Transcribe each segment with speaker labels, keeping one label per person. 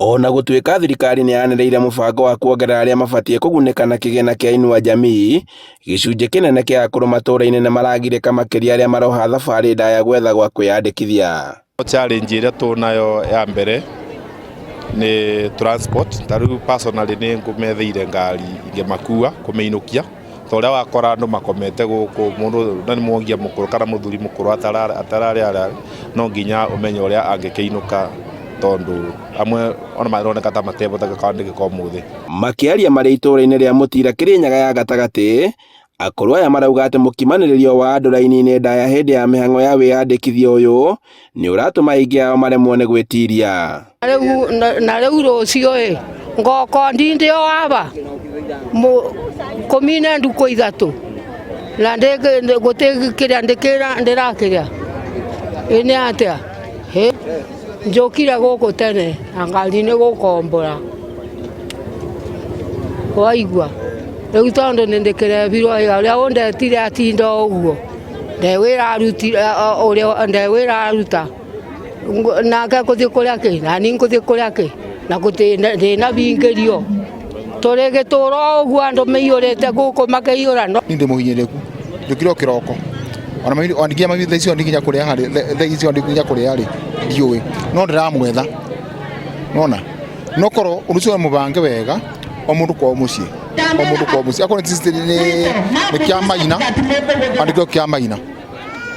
Speaker 1: Ona gũtuĩka thirikari nĩ yanereire mũbango wa kuongerera arĩa mabatie kũgunĩka na kĩgĩna kĩa Inua Jamii, gĩcunjĩ kĩnene kĩa akũrũ matũũra-inĩ nĩ maragirĩka makĩria arĩa maroha thabarĩ ndaya gwetha gwa kwĩyandĩkithia.
Speaker 2: Challenge ĩrĩa tuonayo ya mbere nĩ transport. Ta rĩu personally nĩ ngũmetheire ngari ingĩmakua kũmĩinũkia, ta ũrĩa wakora andũ makomete gũkũ, mũndũ na nĩ mwongia mũkũrũ kana mũthuri mũkũrũ atararĩ no nginya ũmenye ũrĩa angĩkĩinũka, tondu amwe ona maroneka ta matebota kwandĩka kwa mũthĩ.
Speaker 1: Makĩaria marĩ itũũra-inĩ rĩa Mũtira Kĩrĩnyaga ya gatagatĩ, akũrũ aya marauga atĩ mũkimanĩrĩrio wa andũ raini-inĩ ndaya hĩndĩ ya mĩhang'o ya wĩyandĩkithia ũyũ nĩ ũratũma aingĩ ao maremwo nĩ gwĩtiria.
Speaker 3: Na rĩu rũciũ ngoko ndinde o aba komine nduko ithatũ na gũtĩ kĩrĩa ndĩrakĩrĩa ĩnĩ atĩa njũkire gũkũ tene na ngari nĩ gũkombora waigua. Rĩu tondũ nĩ ndĩkĩrebirwo ũrĩa ũndetire atinda ũguo ndewĩra aruta nake kũthiĩ kũrĩa kĩ na niĩ ngũthiĩ kũrĩa kĩ na ndĩna bingĩrio tũrĩ gĩtũũra ũguo andũ maiyũrĩte gũkũ makĩiyũra. Niĩ
Speaker 4: ndĩ mũhinyĩrĩku njũkire o kĩroko ona nginya mami icio nginya kũrĩa harĩ icio nginya kũrĩa harĩ ndiũĩ no ndĩramwetha nona no korwo ũrucio mũbange wega o mũndũ kwa mũciĩ akorwo nĩ kĩa maina andĩkĩrwo kĩa maina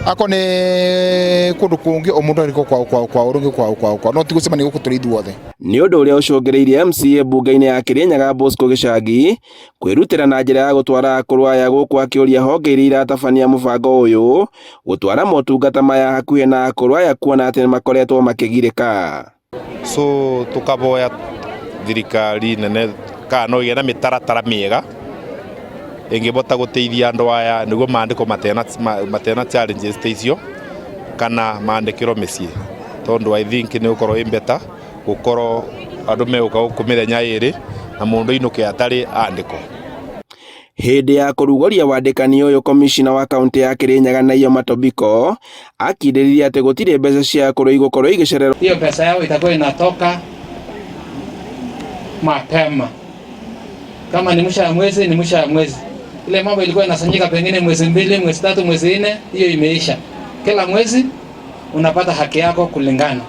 Speaker 4: akorwo nĩ kũndũ kũngĩ o mũndũ arĩkwo kwao rũngĩ kwao no tigũcemania gũkũ tũrĩ ithuothe.
Speaker 1: Nĩ ũndũ ũrĩa ũcũngĩrĩirie MCA mbunge-inĩ ya Kĩrĩnyaga Bosco Gĩchangi kwĩrutĩra na njĩra ya gũtwara akũrũ aya gũkũ, akĩũria honge iria iratabania mũbango ũyũ gũtwara motungata maya hakuhĩ na akũrũ aya kuona atĩ nĩ makoretwo makĩgirĩka.
Speaker 2: So tukaboya thirikari nene kana no ĩgĩe na mĩtaratara mĩega ĩngĩbota gũteithia andũ aya nĩguo maandĩkwo matena challenges ta icio kana maandĩkĩrwo mĩciĩ, tondũ I think nĩ gũkorwo ĩ better gũkorwo andũ megũka gũkũ mĩthenya ĩrĩ na mũndũ ainũke atarĩ andĩkwo.
Speaker 1: Hĩndĩ ya kũrugũria wandĩkani ũyũ, komishina wa kaunti ya Kĩrĩnyaga Naiyo Matobiko akindĩrĩria atĩ gũtirĩ mbeca cia akũrũ igũkorwo igĩcererwo.
Speaker 5: Hiyo pesa yao itakuwa inatoka mapema, kama ni mwisho ya mwezi ni mwisho ya mwezi. Ile mambo ilikuwa inasanyika pengine mwezi 2, mwezi 3, mwezi 4, hiyo imeisha. Kila mwezi unapata haki yako kulingana.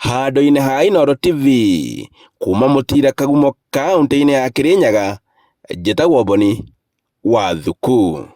Speaker 1: Handũ-inĩ ha Inooro TV kuma Mũtira Kagumo kaunti-inĩ ya Kĩrĩnyaga, njĩtagwo Boni Wathuku.